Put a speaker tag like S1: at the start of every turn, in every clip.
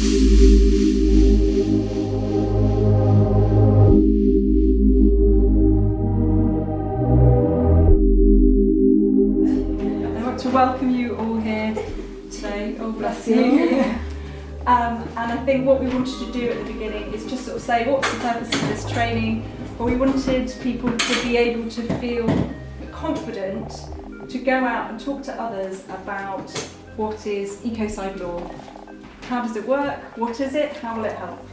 S1: To welcome you all here today. Oh, bless you. And I think what we wanted to do at the beginning is just sort of say what's the purpose of this training. But we wanted people to be able to feel confident to go out and talk to others about what is Ecocide law. How does it work? What is it? How will it help?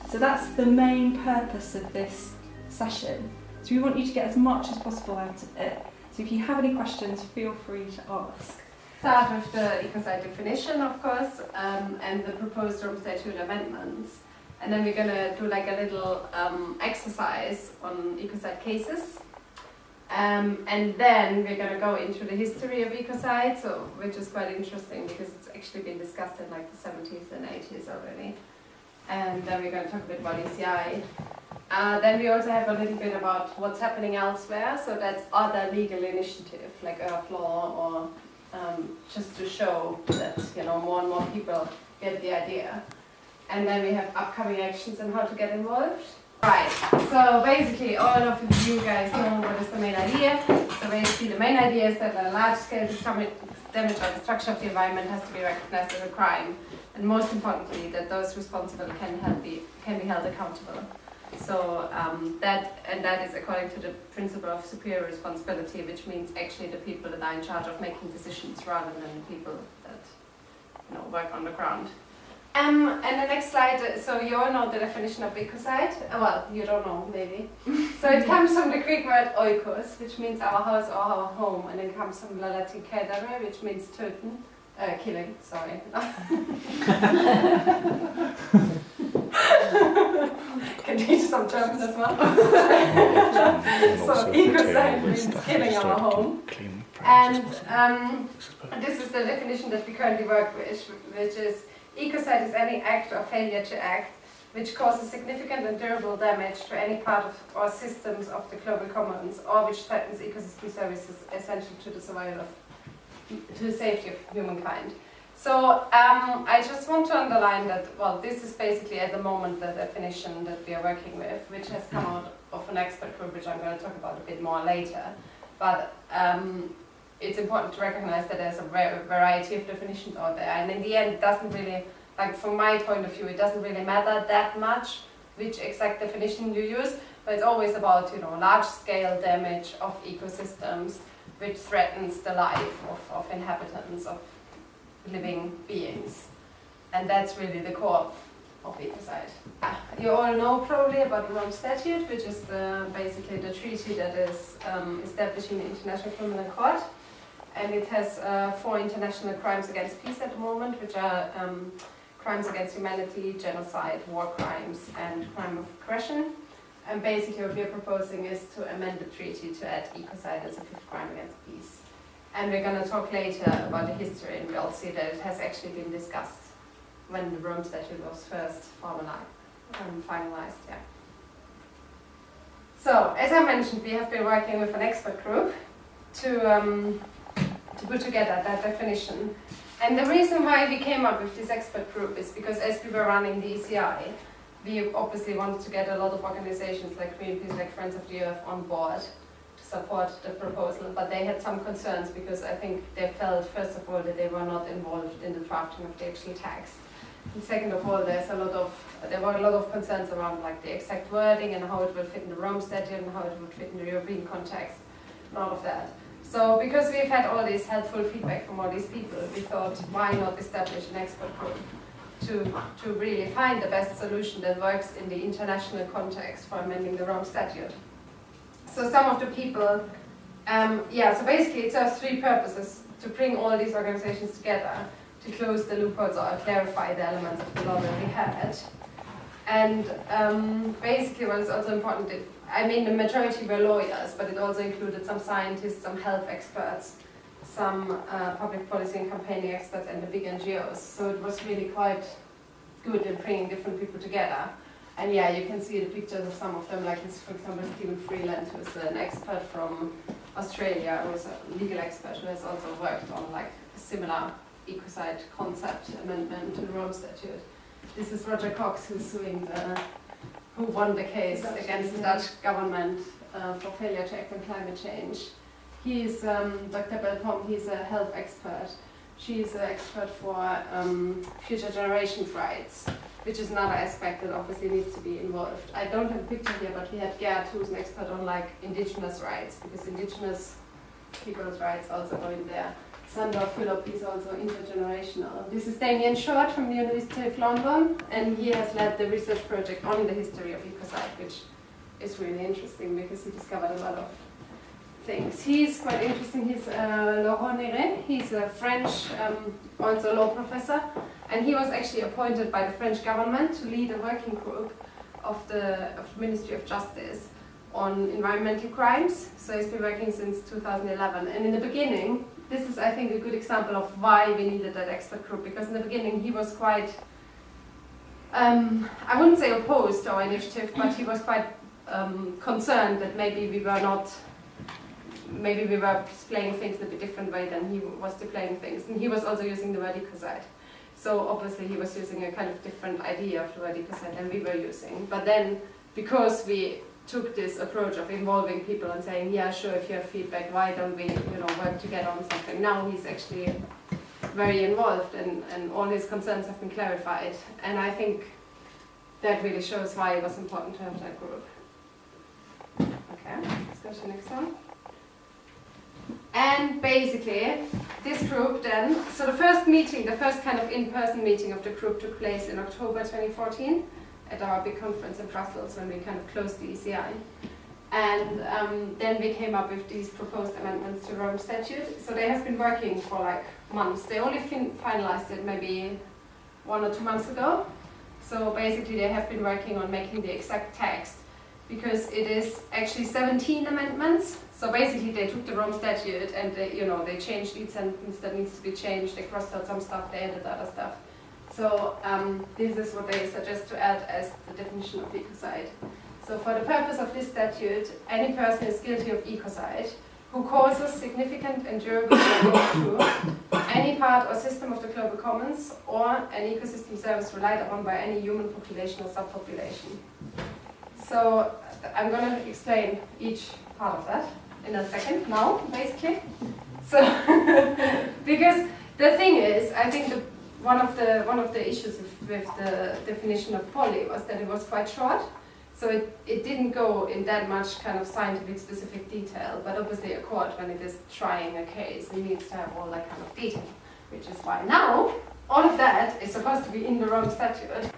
S1: So that's the main purpose of this session. So we want you to get as much as possible out of it. So if you have any questions, feel free to ask.
S2: Start with the Ecocide definition, of course, and the proposed Rome Statute amendments. And then we're going to do like a little exercise on Ecocide cases. And then we're going to go into the history of Ecocide, which is quite interesting because it's actually been discussed in like the 70s and 80s already. And then we're going to talk a bit about ECI. Then we also have a little bit about what's happening elsewhere, so that's other legal initiative like Earth Law, or just to show that more and more people get the idea. And then we have upcoming actions and how to get involved. Right, so basically all of you guys know what is the main idea. So basically the main idea is that a large-scale damage or destruction of the environment has to be recognized as a crime, and most importantly that those responsible can be held accountable. So that is according to the principle of superior responsibility, which means actually the people that are in charge of making decisions rather than the people that work on the ground. And the next slide, so you all know the definition of ecocide. Well, you don't know, maybe. So it comes from the Greek word oikos, which means our house or our home, and it comes from the Latin cadere, which means killing, sorry. Can teach some German as well. So ecocide means killing our home. And this is the definition that we currently work with, which is ecocide is any act or failure to act which causes significant and durable damage to any part of or systems of the global commons, or which threatens ecosystem services essential to the survival to the safety of humankind. So I just want to underline that, this is basically at the moment the definition that we are working with, which has come out of an expert group, which I'm going to talk about a bit more later. But it's important to recognize that there's a variety of definitions out there, and in the end it doesn't really, from my point of view, it doesn't really matter that much which exact definition you use, but it's always about large-scale damage of ecosystems which threatens the life of inhabitants, of living beings. And that's really the core of ecocide. You all know probably about the Rome Statute, which is basically the treaty that is establishing the International Criminal Court. And it has 4 international crimes against peace at the moment, which are crimes against humanity, genocide, war crimes, and crime of aggression. And basically what we are proposing is to amend the treaty to add ecocide as a 5th crime against peace. And we're going to talk later about the history, and we'll see that it has actually been discussed when the Rome Statute was first finalized. Yeah. So, as I mentioned, we have been working with an expert group to put together that definition. And the reason why we came up with this expert group is because as we were running the ECI, we obviously wanted to get a lot of organizations like Greenpeace, like Friends of the Earth on board to support the proposal, but they had some concerns because I think they felt, first of all, that they were not involved in the drafting of the actual text. And second of all, there were a lot of concerns around the exact wording and how it will fit in the Rome Statute and how it would fit in the European context and all of that. So because we've had all this helpful feedback from all these people, we thought, why not establish an expert group to really find the best solution that works in the international context for amending the Rome Statute. So some of the people, so basically it serves 3 purposes: to bring all these organizations together, to close the loopholes or clarify the elements of the law that we had. And basically what is also important, the majority were lawyers, but it also included some scientists, some health experts, some public policy and campaigning experts, and the big NGOs. So it was really quite good in bringing different people together. And yeah, you can see the pictures of some of them, like this, for example, Stephen Freeland, who is an expert from Australia, who is a legal expert, who has also worked on a similar ecocide concept amendment to the Rome Statute. This is Roger Cox, who won the case against the Dutch government for failure to act on climate change. He's Dr. Belpom, he's a health expert. She's an expert for future generations' rights, which is another aspect that obviously needs to be involved. I don't have a picture here, but we had Gerd, who's an expert on like indigenous rights, because indigenous people's rights also go in there. Sander Philip is also intergenerational. This is Damien Short from the University of London, and he has led the research project on the history of ecocide, which is really interesting because he discovered a lot of things. He's quite interesting. He's Laurent Néret. He's a French, also law professor, and he was actually appointed by the French government to lead a working group of the Ministry of Justice on environmental crimes. So he's been working since 2011, and in the beginning, this is, I think, a good example of why we needed that expert group, because in the beginning he was quite, I wouldn't say opposed to our initiative, but he was quite concerned that maybe we were displaying things in a bit different way than he was displaying things. And he was also using the word ecocide. So obviously he was using a kind of different idea of the word ecocide than we were using. But then, because we took this approach of involving people and saying, yeah, sure, if you have feedback, why don't we, work together on something? Now he's actually very involved, and all his concerns have been clarified. And I think that really shows why it was important to have that group. Okay, let's go to the next one. And basically, this group then, so the first meeting, the first kind of in-person meeting of the group took place in October 2014. At our big conference in Brussels when we kind of closed the ECI. And then we came up with these proposed amendments to Rome Statute. So they have been working for like months. They only finalized it maybe 1 or 2 months ago. So basically they have been working on making the exact text, because it is actually 17 amendments. So basically they took the Rome Statute and they changed each sentence that needs to be changed. They crossed out some stuff, they added other stuff. So this is what they suggest to add as the definition of ecocide. So for the purpose of this statute, any person is guilty of ecocide who causes significant and durable damage to any part or system of the global commons or an ecosystem service relied upon by any human population or subpopulation. So I'm going to explain each part of that in a second now, basically. So because the thing is, I think one of the issues with the definition of poly was that it was quite short, so it didn't go in that much kind of scientific specific detail, but obviously a court, when it is trying a case, it needs to have all that kind of detail, which is why now all of that is supposed to be in the Rome Statute.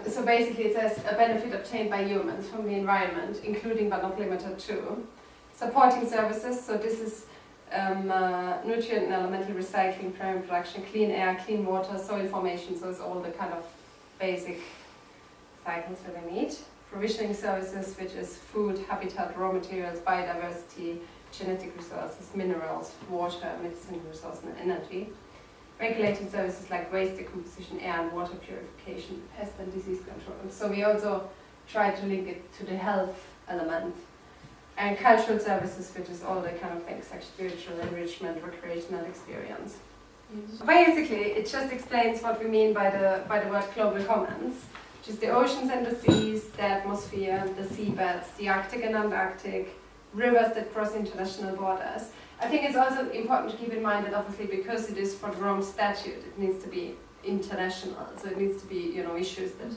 S2: So basically it says a benefit obtained by humans from the environment, including but not limited to supporting services, so this is nutrient and elemental recycling, primary production, clean air, clean water, soil formation, so it's all the kind of basic cycles that we need. Provisioning services, which is food, habitat, raw materials, biodiversity, genetic resources, minerals, water, medicinal resources, and energy. Regulating services like waste decomposition, air and water purification, pest and disease control. So we also try to link it to the health element. And cultural services, which is all the kind of things like spiritual enrichment, recreational experience. Basically, it just explains what we mean by the word global commons, which is the oceans and the seas, the atmosphere, the seabeds, the Arctic and Antarctic, rivers that cross international borders. I think it's also important to keep in mind that obviously because it is for the Rome Statute, it needs to be international, so it needs to be issues that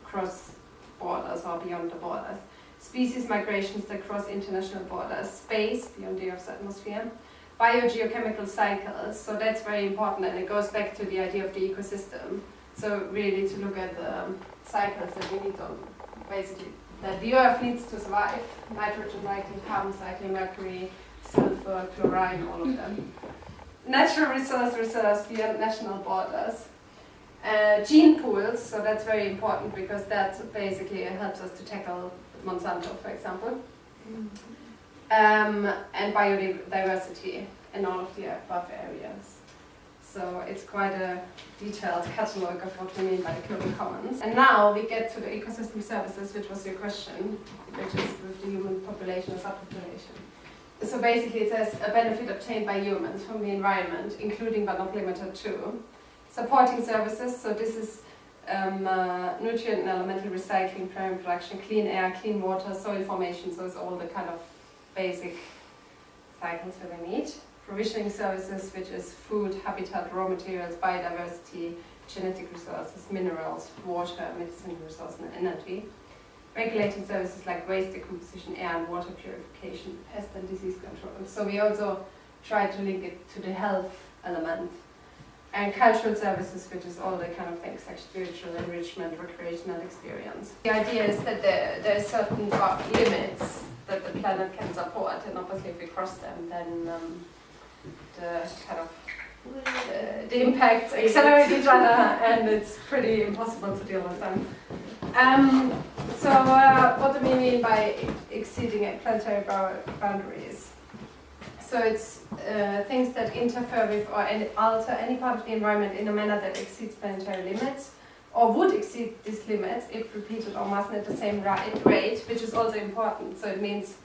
S2: cross borders or beyond the borders. Species migrations that cross international borders, space beyond the Earth's atmosphere, biogeochemical cycles, so that's very important, and it goes back to the idea of the ecosystem. So really to look at the cycles that we need on, basically, that the Earth needs to survive, nitrogen cycling, carbon cycling, mercury, sulfur, chlorine, all of them. Natural resource reserves beyond national borders. Gene pools, so that's very important because that basically helps us to tackle Monsanto, for example. And biodiversity in all of the above areas. So it's quite a detailed catalogue of what we mean by the global commons. And now we get to the ecosystem services, which was your question, which is with the human population or subpopulation. So basically it says a benefit obtained by humans from the environment, including but not limited to supporting services. So this is nutrient and elemental recycling, primary production, clean air, clean water, soil formation, so it's all the kind of basic cycles that we need. Provisioning services, which is food, habitat, raw materials, biodiversity, genetic resources, minerals, water, medicinal resources, and energy. Regulating services like waste decomposition, air and water purification, pest and disease control. So we also try to link it to the health element. And cultural services, which is all the kind of things like spiritual enrichment, recreational experience. The idea is that there are certain limits that the planet can support, and obviously if we cross them, then the kind of the impacts accelerate each other, and it's pretty impossible to deal with them. So what do we mean by exceeding planetary boundaries? So it's things that interfere with or alter any part of the environment in a manner that exceeds planetary limits, or would exceed these limits if repeated or mustn't at the same rate, which is also important. So it means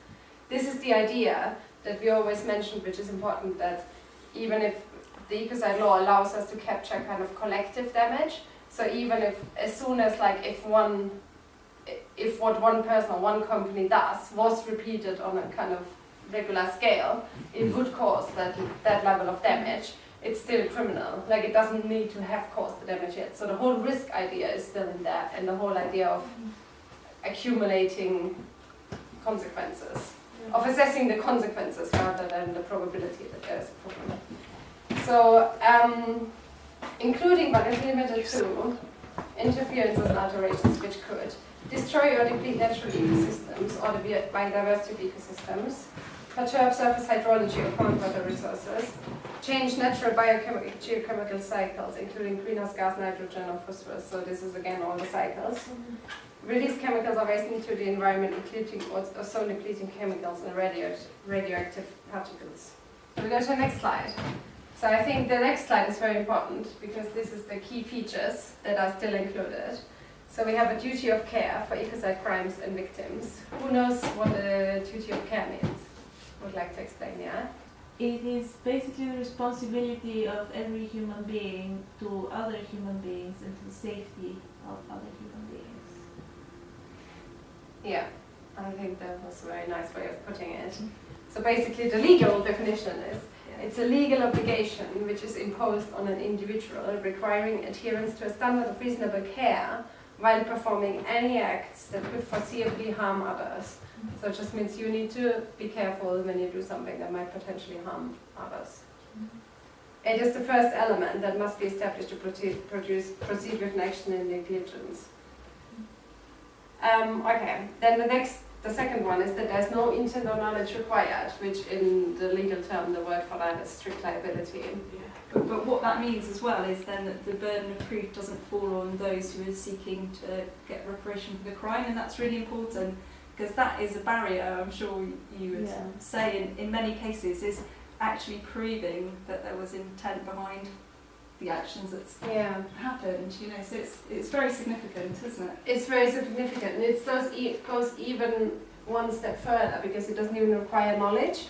S2: this is the idea that we always mentioned, which is important, that even if the Ecocide law allows us to capture kind of collective damage, so even if, as soon as like if what one person or one company does was repeated on a kind of regular scale, it would cause that level of damage, it's still criminal. Like it doesn't need to have caused the damage yet. So the whole risk idea is still in there, and the whole idea of accumulating consequences, of assessing the consequences rather than the probability that there's a problem. So, including but not limited to interferences and alterations which could destroy or deplete natural ecosystems or the biodiversity of ecosystems, perturb surface hydrology or groundwater resources, change natural geochemical cycles, including greenhouse gas, nitrogen, or phosphorus. So this is again all the cycles. Release chemicals or waste into the environment, including ozone-depleting chemicals and radioactive particles. So we go to the next slide. So I think the next slide is very important because this is the key features that are still included. So we have a duty of care for ecocide crimes and victims. Who knows what a duty of care means? Would like to explain, yeah?
S3: It is basically the responsibility of every human being to other human beings and to the safety of other human beings.
S2: Yeah, I think that was a very nice way of putting it. So basically the legal definition is it's a legal obligation which is imposed on an individual requiring adherence to a standard of reasonable care while performing any acts that could foreseeably harm others. So it just means you need to be careful when you do something that might potentially harm others. It is the first element that must be established to proceed with an action in negligence. Okay, then the second one is that there's no intent or knowledge required, which in the legal term, the word for that is strict liability.
S1: Yeah. But what that means as well is then that the burden of proof doesn't fall on those who are seeking to get reparation for the crime, and that's really important because that is a barrier, I'm sure you would say in many cases, is actually proving that there was intent behind the actions that's happened, you know, so it's very significant, isn't it? It's very significant, and it goes even one step further because it doesn't even require knowledge.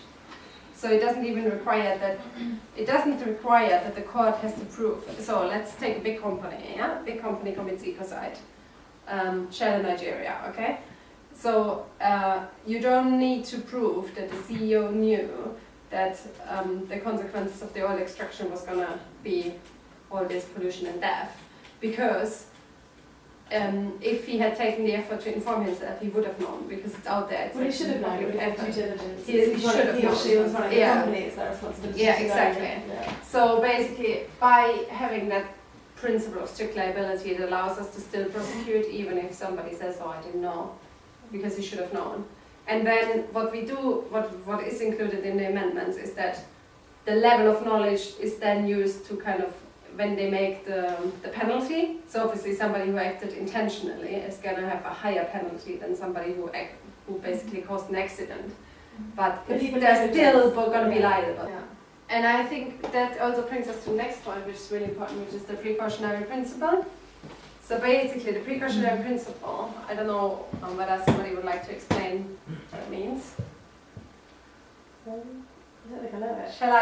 S1: So it doesn't require that the court has to prove. So let's take a big company, yeah? Big company commits ecocide, Shell in Nigeria, okay? So you don't need to prove that the CEO knew that the consequences of the oil extraction was gonna be all this pollution and death, because if he had taken the effort to inform himself, he would have known, because it's out there. It's
S3: he should have known. Due diligence.
S2: He should have known.
S3: She was running the company, it's their responsibility.
S2: Yeah, exactly. So basically, by having that principle of strict liability, it allows us to still prosecute, even if somebody says, "Oh, I didn't know," because he should have known. And then what we do, what is included in the amendments, is that the level of knowledge is then used to kind of, when they make the penalty. So obviously somebody who acted intentionally is going to have a higher penalty than somebody who basically caused an accident. But they're still going to be liable. Yeah. And I think that also brings us to the next point, which is really important, which is the precautionary principle. So basically the precautionary principle, I don't know whether somebody would like to explain what it means.
S3: I don't think I know it.
S2: Shall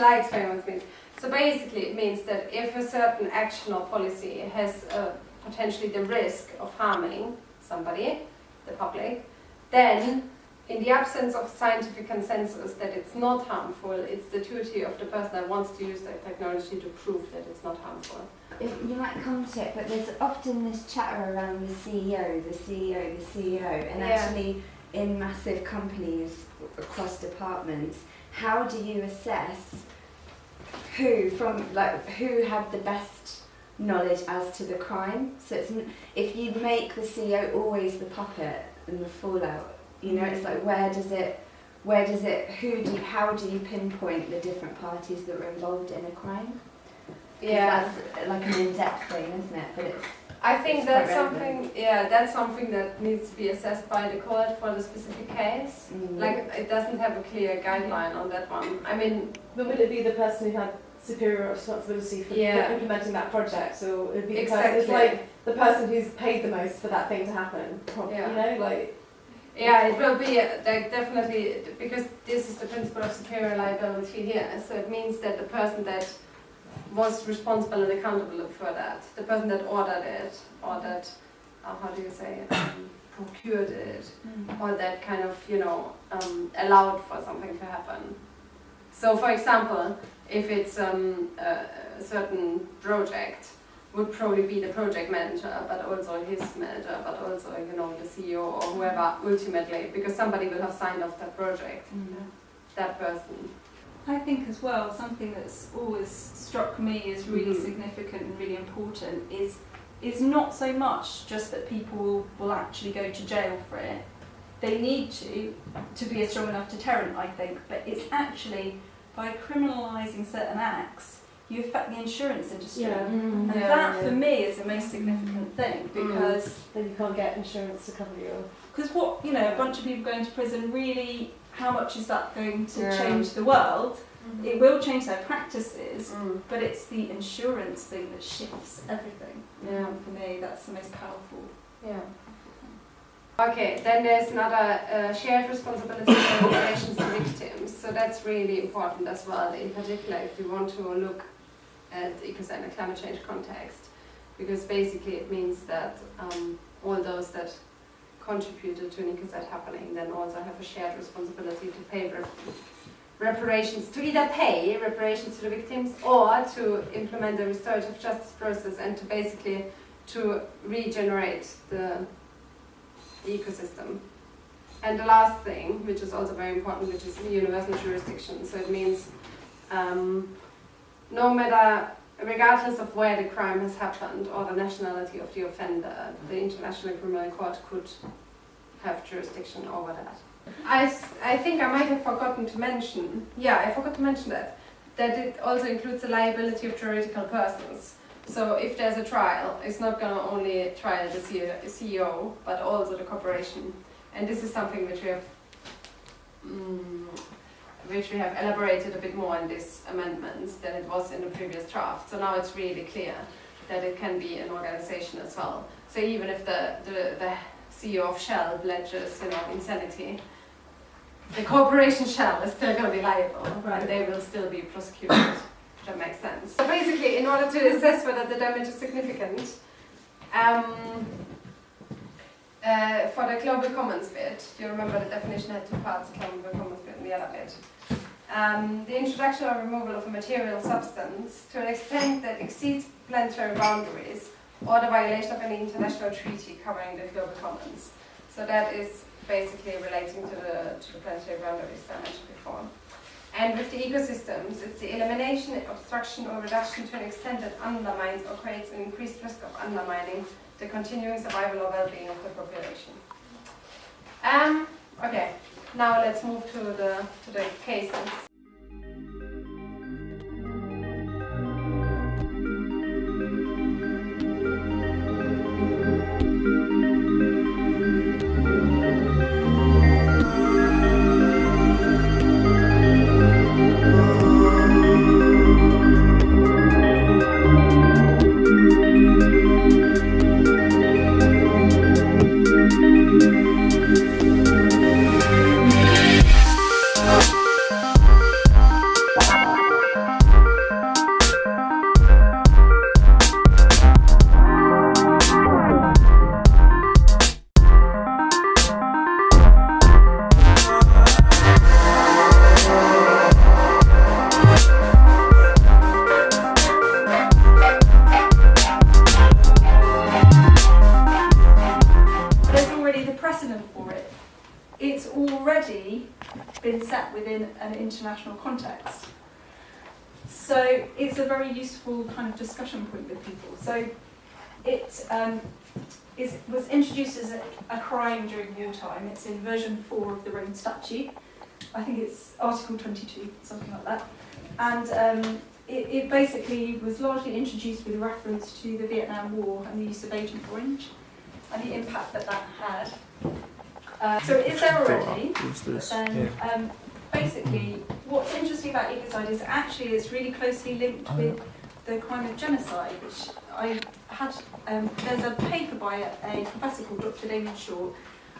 S2: I explain what it means? So basically it means that if a certain action or policy has a potentially the risk of harming somebody, the public, then in the absence of scientific consensus that it's not harmful, it's the duty of the person that wants to use that technology to prove that it's not harmful.
S4: You might come to it, but there's often this chatter around the CEO, and actually in massive companies across departments, how do you assess who had the best knowledge as to the crime? So if you make the CEO always the puppet and the fallout, it's like how do you pinpoint the different parties that were involved in a crime?
S2: Yeah,
S4: that's like an in-depth thing, isn't it? But
S2: I think that's something. Yeah, that's something that needs to be assessed by the court for the specific case. Like it doesn't have a clear guideline on that one. I mean,
S5: but would it be the person who had superior responsibility for implementing that project? So it'd be the person, it's like the person who's paid the most for that thing to happen.
S2: Yeah, it will be definitely, because this is the principle of superior liability here. So it means that the person that was responsible and accountable for that, the person that ordered it, or that, procured it, or that kind of, allowed for something to happen. So for example, if it's a certain project, would probably be the project manager, but also his manager, but also, the CEO or whoever ultimately, because somebody will have signed off that project, that person.
S1: I think as well, something that's always struck me as really significant and really important is not so much just that people will actually go to jail for it. They need to be a strong enough deterrent, I think, but it's actually by criminalising certain acts, you affect the insurance industry. And that for me is the most significant thing, because
S5: then you can't get insurance to cover you.
S1: Because a bunch of people going to prison, really, how much is that going to change the world? It will change their practices, but it's the insurance thing that shifts everything. For me, that's the most powerful.
S2: Okay, then there's another shared responsibility in relations to victims. So that's really important as well, in particular if you want to look at ecocide in a climate change context, because basically it means that all those that contributed to an ecocide happening then also have a shared responsibility to pay reparations, to either pay reparations to the victims or to implement the restorative justice process and to basically to regenerate the ecosystem. And the last thing, which is also very important, which is universal jurisdiction. So it means no matter, regardless of where the crime has happened or the nationality of the offender, the International Criminal Court could have jurisdiction over that. I think I might have forgotten to mention, I forgot to mention that it also includes the liability of juridical persons. So if there's a trial, it's not going to only trial the CEO, but also the corporation. And this is something which we have elaborated a bit more in these amendments than it was in the previous draft. So now it's really clear that it can be an organization as well. So even if the CEO of Shell pledges, insanity, the corporation Shell is still going to be liable, and they will still be prosecuted. If that makes sense. So basically, in order to assess whether the damage is significant, for the global commons bit, you remember the definition had two parts, the global commons bit and the other bit. The introduction or removal of a material substance to an extent that exceeds planetary boundaries or the violation of any international treaty covering the global commons. So that is basically relating to the planetary boundaries that I mentioned before. And with the ecosystems, it's the elimination, obstruction or reduction to an extent that undermines or creates an increased risk of undermining the continuing survival or well-being of the population. Okay, now let's move to the cases.
S1: within an international context. So it's a very useful kind of discussion point with people. So it was introduced as a crime during wartime. It's in version 4 of the Rome Statute. I think it's Article 22, something like that. And it basically was largely introduced with reference to the Vietnam War and the use of Agent Orange and the impact that that had. So it is there already, but then basically what's interesting about ecocide is actually it's really closely linked with the climate genocide, which I had, there's a paper by a professor called Dr. Damien Short,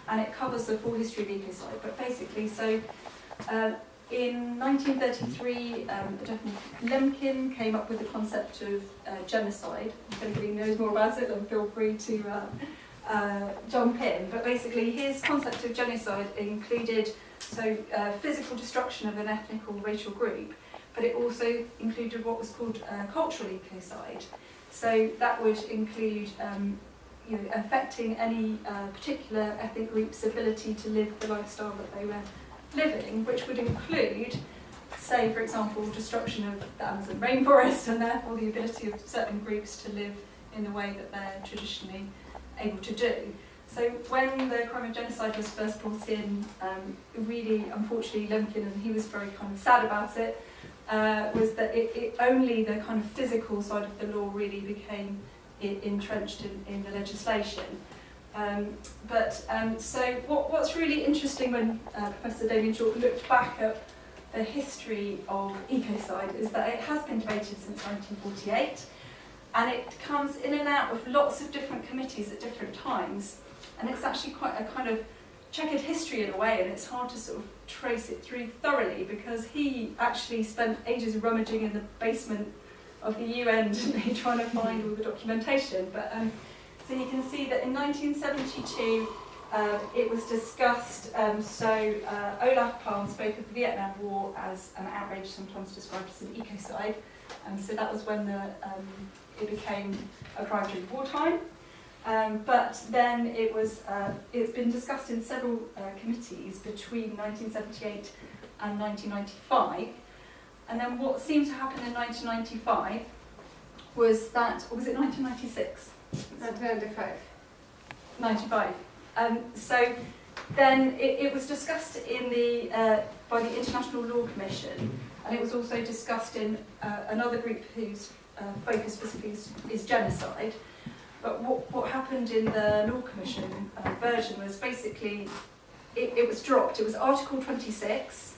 S1: and it covers the full history of ecocide. But basically, so in 1933, Lemkin came up with the concept of genocide. If anybody knows more about it, then feel free to jump in. But basically, his concept of genocide included physical destruction of an ethnic or racial group, but it also included what was called cultural ecocide. So that would include affecting any particular ethnic group's ability to live the lifestyle that they were living, which would include, say, for example, destruction of the Amazon rainforest and therefore the ability of certain groups to live in the way that they're traditionally able to do. So when the crime of genocide was first brought in, really, unfortunately, Lemkin, and he was very kind of sad about it, was that it only the kind of physical side of the law really became entrenched in the legislation. So what's really interesting when Professor Damien Short looked back at the history of ecocide is that it has been debated since 1948, and it comes in and out of lots of different committees at different times, and it's actually quite a kind of checkered history in a way, and it's hard to sort of trace it through thoroughly because he actually spent ages rummaging in the basement of the UN trying to find all the documentation. But so you can see that in 1972 it was discussed. Olaf Palme spoke of the Vietnam War as an outrage, sometimes described as an ecocide, and so that was when it became a crime during wartime. But then it's been discussed in several committees between 1978 and 1995. And then what seemed to happen in 1995 was that, or was it 1996?
S2: 1995.
S1: 95. So then it was discussed by the International Law Commission, and it was also discussed in another group whose focus specifically is genocide. But what happened in the Law Commission version was basically it was dropped. It was Article 26,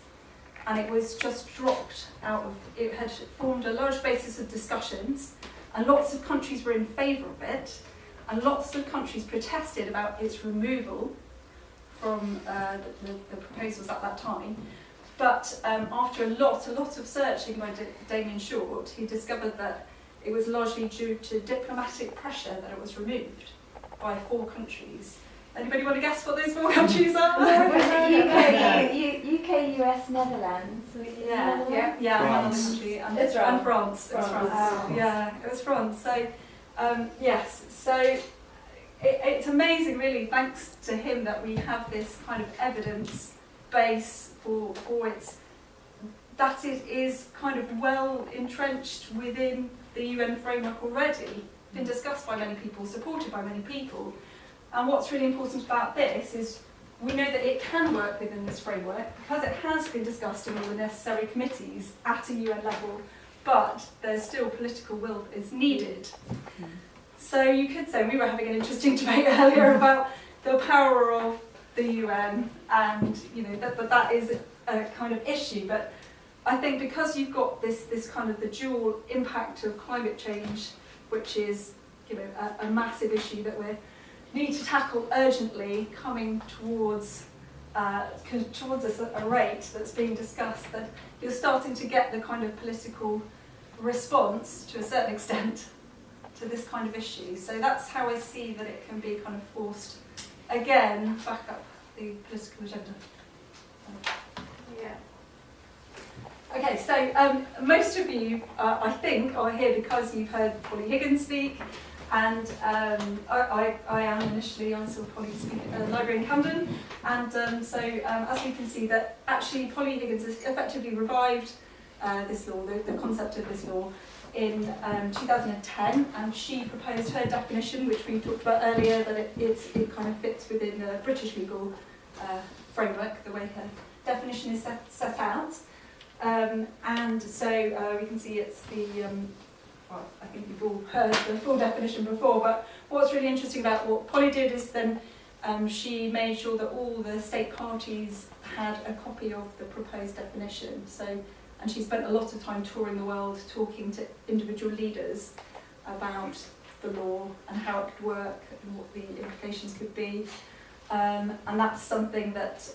S1: and it was just dropped out of. It had formed a large basis of discussions, and lots of countries were in favour of it, and lots of countries protested about its removal from the proposals at that time. But after a lot of searching by Damien Short, he discovered that it was largely due to diplomatic pressure that it was removed by 4 countries. Anybody want to guess what those 4 countries are?
S4: UK, US, Netherlands.
S1: Yeah, one other country, and France. Yeah, it was France. So, yes, so it's amazing, really, thanks to him, that we have this kind of evidence base for its, that it is kind of well entrenched within the UN framework already, been discussed by many people, supported by many people. And what's really important about this is we know that it can work within this framework because it has been discussed in all the necessary committees at a UN level, but there's still political will that is needed. So you could say, we were having an interesting debate earlier about the power of the UN, and that is a kind of issue. But I think because you've got this kind of the dual impact of climate change, which is a massive issue that we need to tackle urgently, coming towards us at a rate that's being discussed, that you're starting to get the kind of political response to a certain extent to this kind of issue. So that's how I see that it can be kind of forced again back up the political agenda.
S2: Yeah.
S1: Okay, so most of you, I think, are here because you've heard Polly Higgins speak, And I am initially, I saw Polly speak at the library in Camden, and as we can see that actually Polly Higgins has effectively revived this law, the concept of this law, in 2010, and she proposed her definition, which we talked about earlier, that it kind of fits within the British legal framework, the way her definition is set out. And so we can see it's the, well, I think you've all heard the full definition before, but what's really interesting about what Polly did is then she made sure that all the state parties had a copy of the proposed definition. And she spent a lot of time touring the world talking to individual leaders about the law and how it could work and what the implications could be. And that's something that,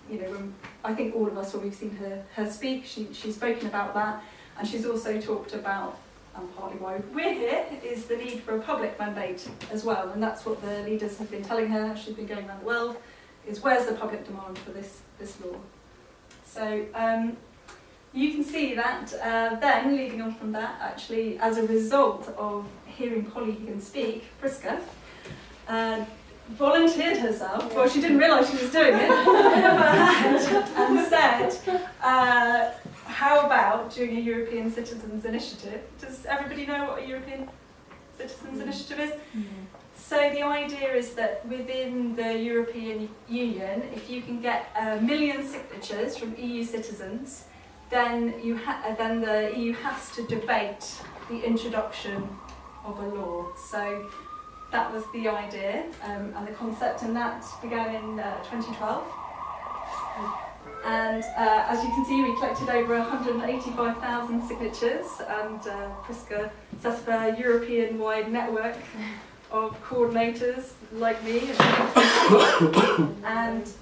S1: when I think all of us, when we've seen her speak, she's spoken about that. And she's also talked about, and partly why we're here, is the need for a public mandate as well. And that's what the leaders have been telling her. She's been going around the world, is where's the public demand for this law? So, you can see that then, leading on from that, actually, as a result of hearing Polly Higgins speak, Priska volunteered herself, well, she didn't realise she was doing it, and said, how about doing a European Citizens Initiative? Does everybody know what a European Citizens Initiative is? So the idea is that within the European Union, if you can get 1 million signatures from EU citizens, then the EU has to debate the introduction of a law. So that was the idea and the concept, and that began in 2012. And as you can see, we collected over 185,000 signatures, and Priska set up a European-wide network of coordinators like me. And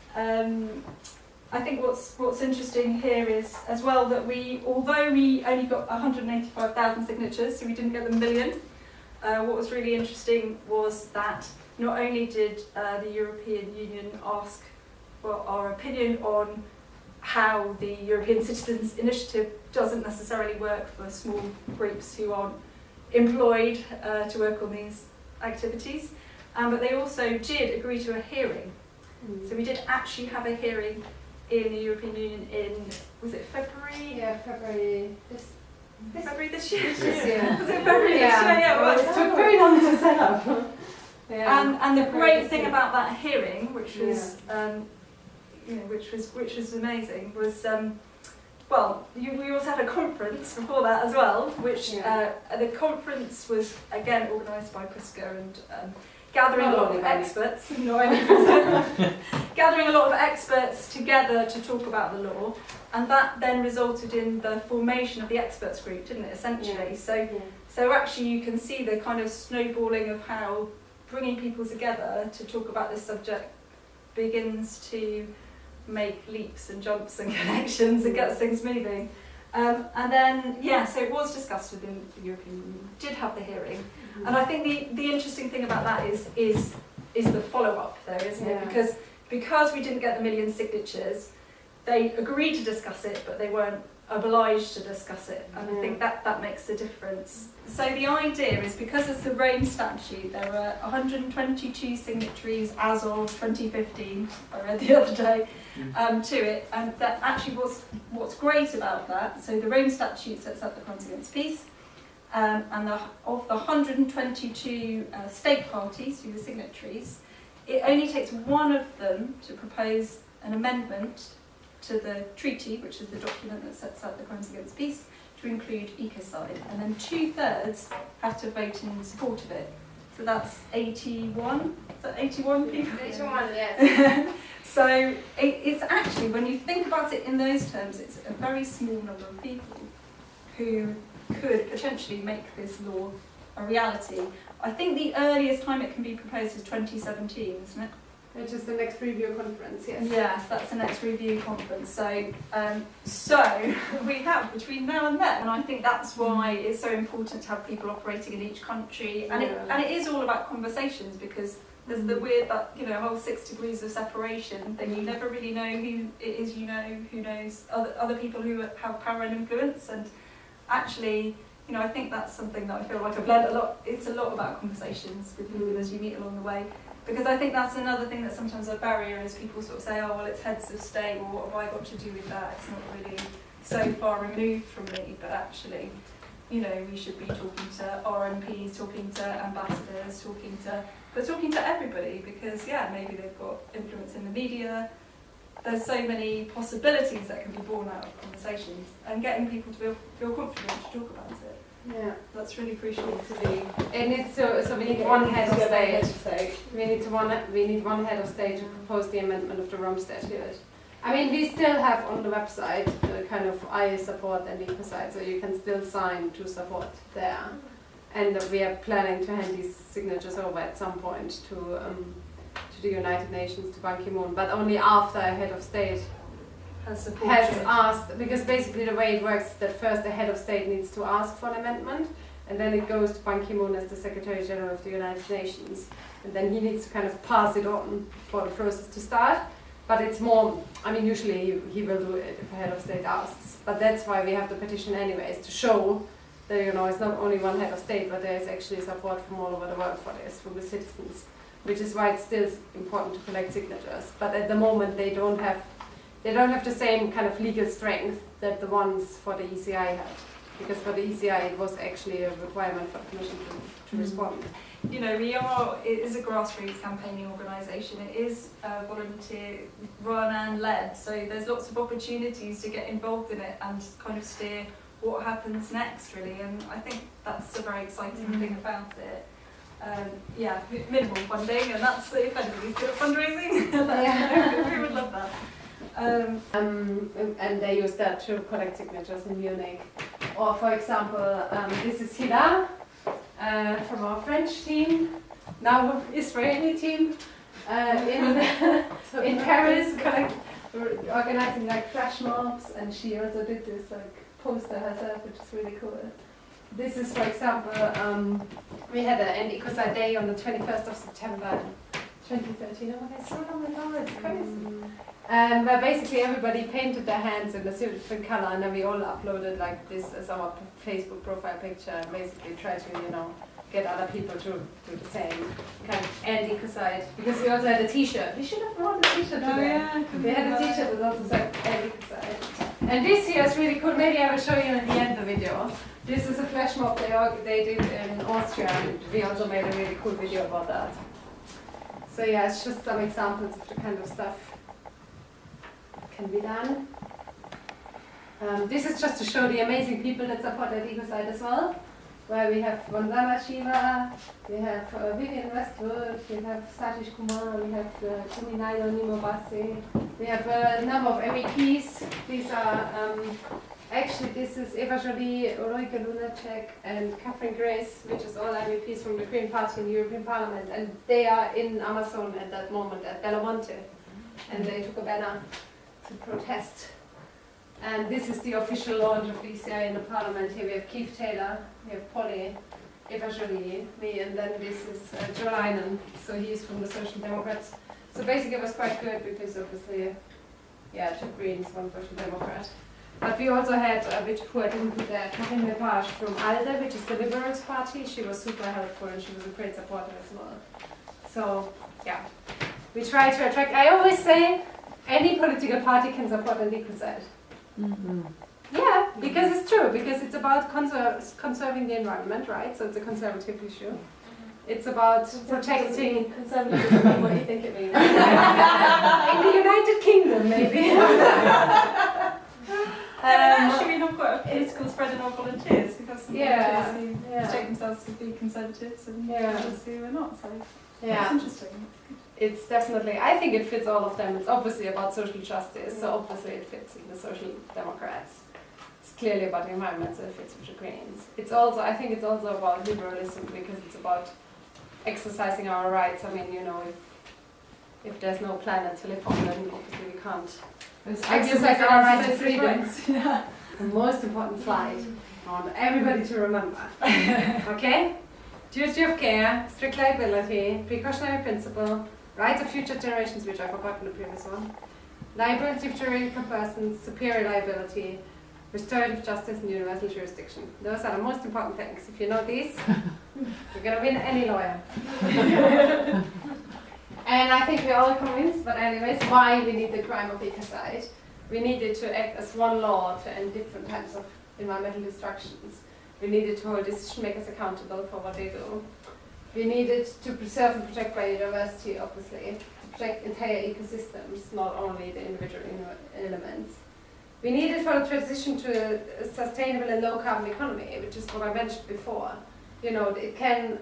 S1: I think what's interesting here is as well that although we only got 185,000 signatures, so we didn't get the 1 million, what was really interesting was that not only did the European Union ask for our opinion on how the European Citizens Initiative doesn't necessarily work for small groups who aren't employed to work on these activities, but they also did agree to a hearing. So we did actually have a hearing in the European Union in, was it February?
S2: Yeah, February this year.
S1: Was it February this year? Yeah, well,
S5: it took very long to set up.
S1: And the great thing about that hearing, which was which was amazing, was we also had a conference before that as well, which the conference was again organised by Priska and gathering a lot of experts, gathering a lot of experts together to talk about the law, and that then resulted in the formation of the experts group, didn't it, essentially? So actually you can see the kind of snowballing of how bringing people together to talk about this subject begins to make leaps and jumps and connections and gets things moving. And then, so it was discussed within the European Union, did have the hearing. And I think the interesting thing about that is the follow-up there, isn't it? Because we didn't get the 1 million signatures, they agreed to discuss it, but they weren't obliged to discuss it. And I think that makes a difference. So the idea is, because it's the Rome Statute, there were 122 signatories as of 2015, I read the other day, to it. And that actually what's great about that, so the Rome Statute sets out the crimes against peace, and of the 122 state parties who were signatories, it only takes one of them to propose an amendment to the treaty, which is the document that sets out the crimes against peace, to include ecocide, and then 2/3 have to vote in support of it. So that's 81. Is that 81 people?
S2: 81, yes.
S1: So it's actually, when you think about it in those terms, it's a very small number of people who could potentially make this law a reality. I think the earliest time it can be proposed is 2017, isn't it?
S2: Which is the next review conference, yes.
S1: Yes, that's the next review conference. So we have between now and then, and I think that's why it's so important to have people operating in each country. And it is all about conversations, because there's the weird, whole 6 degrees of separation thing. You never really know who it is, who knows other people who have power and influence. And actually, you know, I think that's something that I feel like I've learned a lot. It's a lot about conversations with people as you meet along the way. Because I think that's another thing that sometimes a barrier is people sort of say, oh, well, it's heads of state, well, what have I got to do with that? It's not really so far removed from me, but actually, you know, we should be talking to RMPs, talking to ambassadors, talking to everybody, because, yeah, maybe they've got influence in the media. There's so many possibilities that can be born out of conversations, and getting people to feel confident to talk about it.
S2: Yeah,
S1: that's really crucial.
S2: It needs to. So we need one head of state. We need one head of state to propose the amendment of the Rome Statute. I mean, we still have on the website the kind of I support and Ecocide, so you can still sign to support there. And we are planning to hand these signatures over at some point to the United Nations, to Ban Ki-moon, but only after a head of state has asked, because basically the way it works is that first the head of state needs to ask for an amendment, and then it goes to Ban Ki-moon as the Secretary General of the United Nations, and then he needs to kind of pass it on for the process to start. But it's more, I mean, usually he will do it if a head of state asks, but that's why we have the petition anyways, to show that, you know, it's not only one head of state, but there is actually support from all over the world for this, from the citizens, which is why it's still important to collect signatures. But at the moment they don't have the same kind of legal strength that the ones for the ECI had. Because for the ECI it was actually a requirement for the Commission to respond.
S1: You know, it is a grassroots campaigning organisation. It is volunteer run and led, so there's lots of opportunities to get involved in it and kind of steer what happens next, really. And I think that's a very exciting thing about it. Minimal funding, and that's if anybody's good at fundraising, we would love that.
S2: And they use that to collect signatures in Munich. Or for example, this is Hila from our French team, now Israeli team, in Paris, organizing like flash mobs, and she also did this like poster herself, which is really cool. This is, for example, we had an Ecocide Day on the 21st of September 2013. Oh, that's so long ago, it's crazy. And where basically everybody painted their hands in a different color, and then we all uploaded like this as our Facebook profile picture, and basically try to, you know, get other people to do the same kind of Ecocide. Because we also had a T-shirt. We should have worn the T-shirt today. Yeah, we had a T-shirt that also said Ecocide. And this here is really cool. Maybe I will show you in the end of the video. This is a flash mob they did in Austria, and we also made a really cool video about that. So yeah, it's just some examples of the kind of stuff can be done. This is just to show the amazing people that supported Ecocide as well, where we have Vandana Shiva, we have Vivian Westwood, we have Satish Kumar, we have Kuminayo Nimobase, we have a number of MEPs. These are actually, this is Eva Joly, Ulrike Lunacek, and Catherine Grace, which is all MEPs from the Green Party in the European Parliament, and they are in Amazon at that moment at Belamonte, and they took a banner to protest. And this is the official launch of the ECI in the Parliament. Here we have Keith Taylor, we have Polly, Eva Joly, me, and then this is Joe Leinen, so he's from the Social Democrats. So basically it was quite good because obviously, yeah, two Greens, one Social Democrat. But we also had, who I didn't put there, Catherine Lepage from ALDE, which is the Liberals Party. She was super helpful and she was a great supporter as well. So, yeah, we try to attract, I always say, any political party can support an Ecocide. Yeah, because it's true, because it's about conserving the environment, right? So it's a conservative issue. It's about protecting...
S5: Conservative doesn't mean what you think it means.
S2: In the United Kingdom, maybe.
S1: Actually, we've not got a political spread in our volunteers. We've got some volunteers who take themselves to be conservatives and others who are not. So it's interesting.
S2: It's definitely, I think it fits all of them. It's obviously about social justice, so obviously it fits in the Social Democrats. It's clearly about the environment, so it fits with the Greens. It's also, I think it's also about liberalism, because it's about exercising our rights. I mean, you know, if there's no planet to live on, then obviously we can't exercise our rights and freedoms. Yeah. The most important slide I want everybody to remember. Okay? Duty of care, strict liability, precautionary principle, rights of future generations, which I forgot in the previous one, liability of juridical persons, superior liability, restorative justice, and universal jurisdiction. Those are the most important things. If you know these, you're going to win any lawyer. And I think we're all convinced, but anyways, why we need the crime of ecocide. We needed to act as one law to end different types of environmental destructions. We needed to hold decision makers accountable for what they do. We needed to preserve and protect biodiversity, obviously, to protect entire ecosystems, not only the individual elements. We needed for the transition to a sustainable and low carbon economy, which is what I mentioned before. You know, it can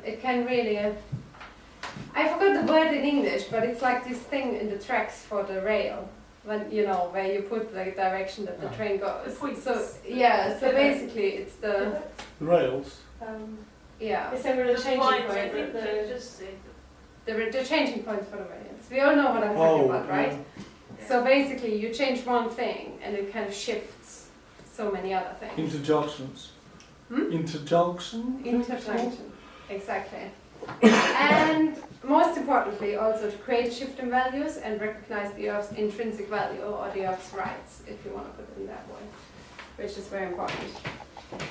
S2: really, I forgot the word in English, but it's like this thing in the tracks for the rail, when you know where you put the direction that the train goes. So yeah, so basically it's the
S6: rails.
S2: Yeah.
S5: It's similar to the changing point.
S2: The changing points for the rails. We all know what I'm talking about, right? Yeah. So basically, you change one thing, and it kind of shifts so many other things.
S6: Interjunctions.
S2: Interjunction. Exactly. And most importantly, also to create a shift in values and recognize the Earth's intrinsic value or the Earth's rights, if you want to put it in that way, which is very important.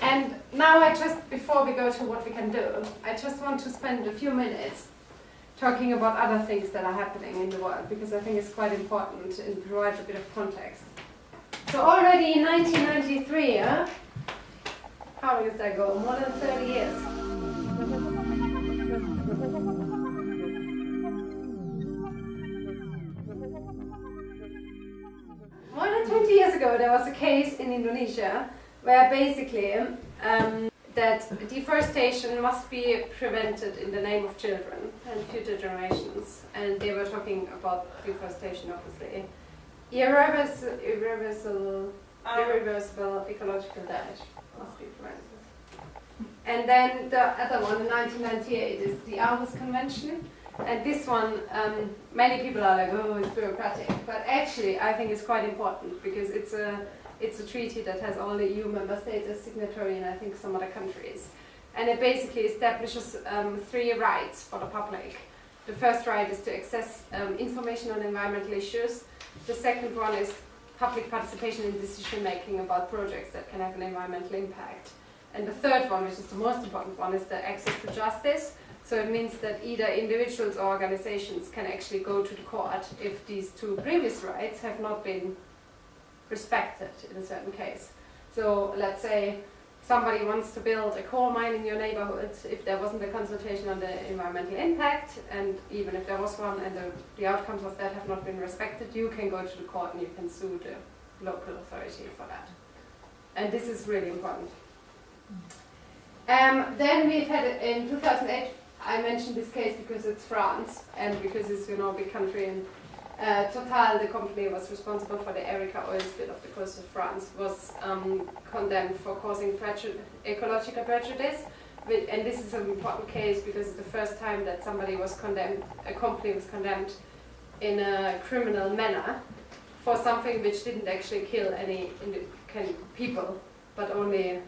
S2: And now before we go to what we can do, I just want to spend a few minutes talking about other things that are happening in the world, because I think it's quite important and provides a bit of context. So already in 1993, how long does that go? More than 30 years. More than 20 years ago, there was a case in Indonesia where basically that deforestation must be prevented in the name of children and future generations. And they were talking about deforestation, obviously. Irreversible ecological damage must be prevented. And then the other one in 1998 is the Aarhus Convention. And this one, many people are like, oh, it's bureaucratic. But actually, I think it's quite important because it's a treaty that has all the EU member states as signatory and I think some other countries. And it basically establishes 3 rights for the public. The first right is to access information on environmental issues. The second one is public participation in decision making about projects that can have an environmental impact. And the third one, which is the most important one, is the access to justice. So it means that either individuals or organizations can actually go to the court if these 2 previous rights have not been respected in a certain case. So let's say somebody wants to build a coal mine in your neighborhood. If there wasn't a consultation on the environmental impact, and even if there was one and the outcomes of that have not been respected, you can go to the court and you can sue the local authority for that. And this is really important. Then we've had in 2008, I mentioned this case because it's France and because it's a big country, and Total, the company was responsible for the Erika oil spill off the coast of France, was condemned for causing ecological prejudice. And this is an important case because it's the first time that somebody was condemned, a company was condemned in a criminal manner for something which didn't actually kill any people, but only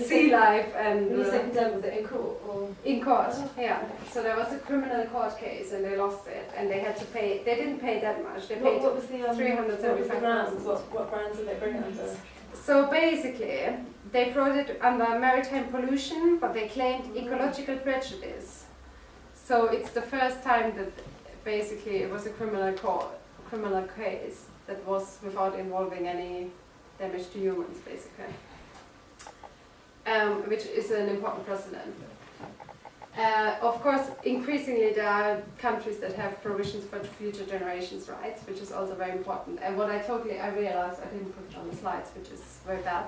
S2: sea life. And
S5: when you say condemned, was it in court? Or?
S2: In court, yeah. So there was a criminal court case and they lost it and they had to pay. They didn't pay that much. They paid
S5: what was the
S2: 375,000.
S5: What grounds did they bring it under?
S2: So basically, they brought it under maritime pollution, but they claimed ecological prejudice. So it's the first time that basically it was a criminal case that was without involving any damage to humans, basically, which is an important precedent. Of course, increasingly there are countries that have provisions for future generations' rights, which is also very important. And what I realized, I didn't put it on the slides, which is very bad,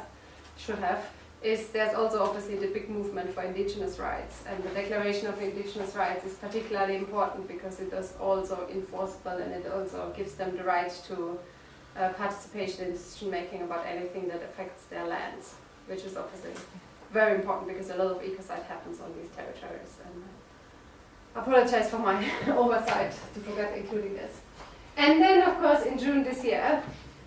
S2: should have, is there's also obviously the big movement for indigenous rights. And the Declaration of Indigenous Rights is particularly important because it is also enforceable and it also gives them the right to participation in decision making about anything that affects their lands, which is obviously very important because a lot of ecocide happens on these territories. And I apologize for my oversight to forget including this. And then, of course, in June this year,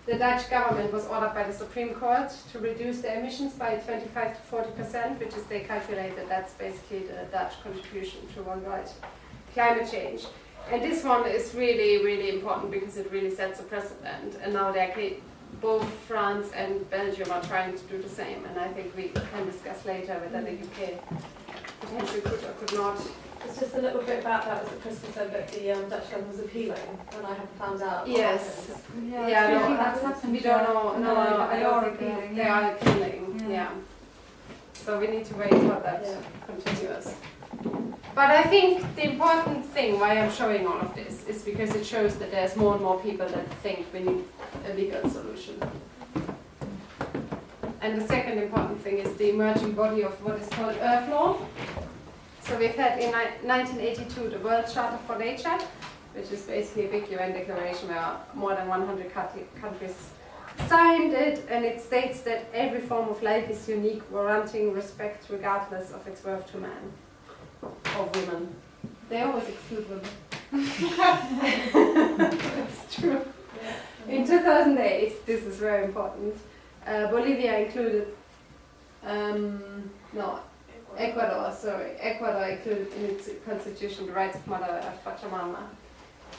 S2: the Dutch government was ordered by the Supreme Court to reduce their emissions by 25 to 40%, which is, they calculated that's basically the Dutch contribution to worldwide climate change. And this one is really, really important because it really sets a precedent. And now they're both France and Belgium are trying to do the same, and I think we can discuss later whether the UK potentially could or could not.
S5: It's just a little bit about that was that Kristen said that the Dutch government was appealing, and I haven't found out.
S2: Yes.
S1: Yeah,
S2: No,
S1: that's happened.
S2: we don't know. No,
S1: they
S2: I
S1: are
S2: don't think
S1: appealing.
S2: they are appealing. Yeah. So we need to wait for that continues. But I think the important thing why I'm showing all of this is because it shows that there's more and more people that think we need a legal solution. And the second important thing is the emerging body of what is called Earth Law. So we've had in 1982 the World Charter for Nature, which is basically a big UN declaration where more than 100 countries signed it, and it states that every form of life is unique, warranting respect regardless of its worth to man or women. They always exclude women. It's true. In 2008, this is very important, Bolivia included, Ecuador included in its constitution the rights of Mother Earth, Pachamama.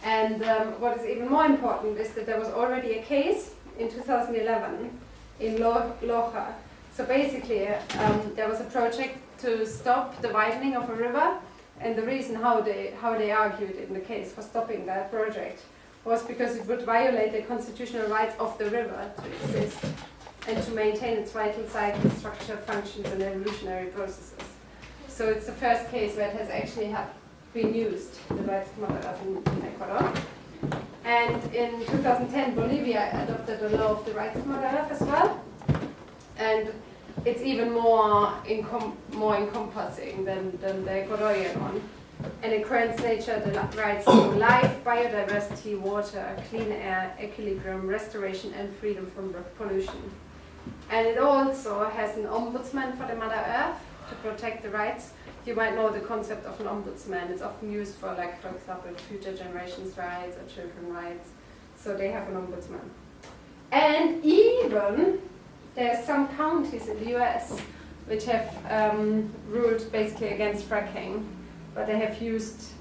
S2: And what is even more important is that there was already a case in 2011 in Loja. So basically, there was a project to stop the widening of a river, and the reason how they argued in the case for stopping that project was because it would violate the constitutional rights of the river to exist and to maintain its vital cycle, structure, functions, and evolutionary processes. So it's the first case where it has actually been used, the rights of Mother Earth in Ecuador. And in 2010, Bolivia adopted a law of the rights of Mother Earth as well. And it's even more encompassing than the Ecuadorian one. And it grants nature the rights to life, biodiversity, water, clean air, equilibrium, restoration, and freedom from pollution. And it also has an ombudsman for the Mother Earth to protect the rights. You might know the concept of an ombudsman. It's often used for, like, for example, future generations' rights or children's rights. So they have an ombudsman. And even there's some counties in the US which have ruled basically against fracking, but they have used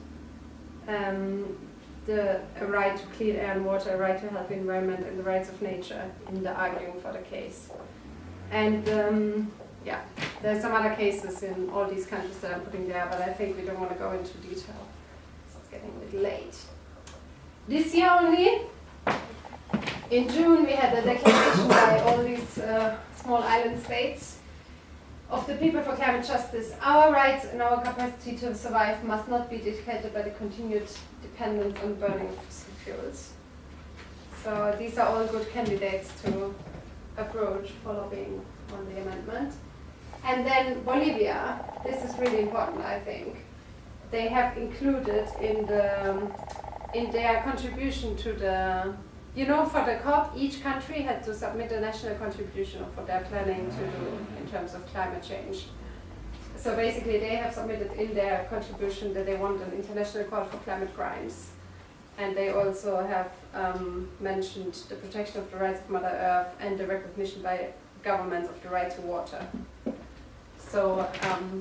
S2: the right to clean air and water, a right to healthy environment, and the rights of nature in the arguing for the case. And there's some other cases in all these countries that I'm putting there, but I think we don't want to go into detail. It's getting a bit late. This year only, in June, we had a declaration by all these small island states of the people for climate justice. Our rights and our capacity to survive must not be dictated by the continued dependence on burning of fossil fuels. So these are all good candidates to approach for lobbying on the amendment. And then Bolivia, this is really important, I think. They have included in their contribution to the, for the COP, each country had to submit a national contribution of what they're planning to do in terms of climate change. So basically they have submitted in their contribution that they want an international court for climate crimes. And they also have mentioned the protection of the rights of Mother Earth and the recognition by governments of the right to water. So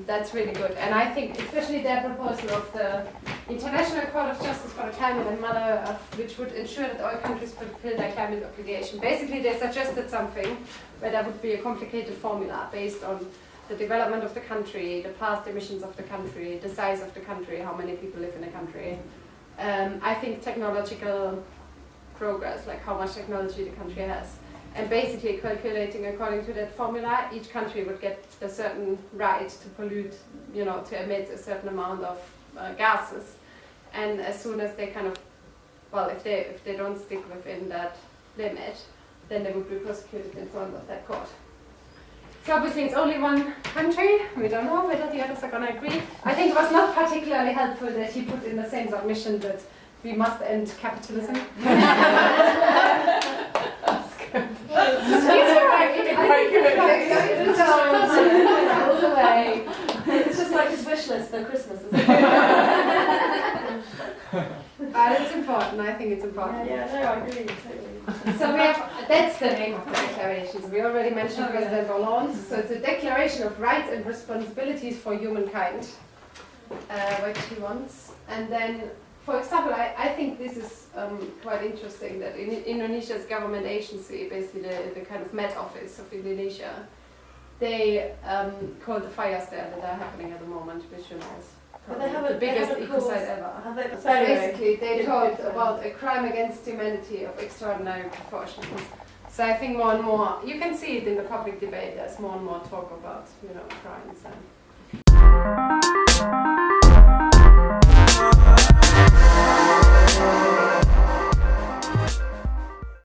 S2: that's really good. And I think especially their proposal of the International Court of Justice for the Climate and Mother Earth, which would ensure that all countries fulfill their climate obligation. Basically they suggested something where there would be a complicated formula based on the development of the country, the past emissions of the country, the size of the country, how many people live in the country. I think technological progress, like how much technology the country has. And basically calculating according to that formula, each country would get a certain right to pollute, to emit a certain amount of gases. And as soon as they if they don't stick within that limit, then they would be prosecuted in front of that court. So obviously it's only one country. We don't know whether the others are going to agree. I think it was not particularly helpful that he put in the same submission that we must end capitalism.
S5: It's just like his wish list for Christmas, isn't it?
S2: But it's important, I think it's important.
S5: Yeah, no, I agree, totally.
S2: So that's the name of the declarations. We already mentioned President Hollande. So it's a declaration of rights and responsibilities for humankind, which he wants. And then for example, I think this is quite interesting that in Indonesia's government agency, basically the kind of Met Office of Indonesia, they call the fires there that are happening at the moment, which you know is the biggest ecocide ever. So basically, they talked about a crime against humanity of extraordinary proportions. So I think more and more, you can see it in the public debate, there's more and more talk about, you know, crimes and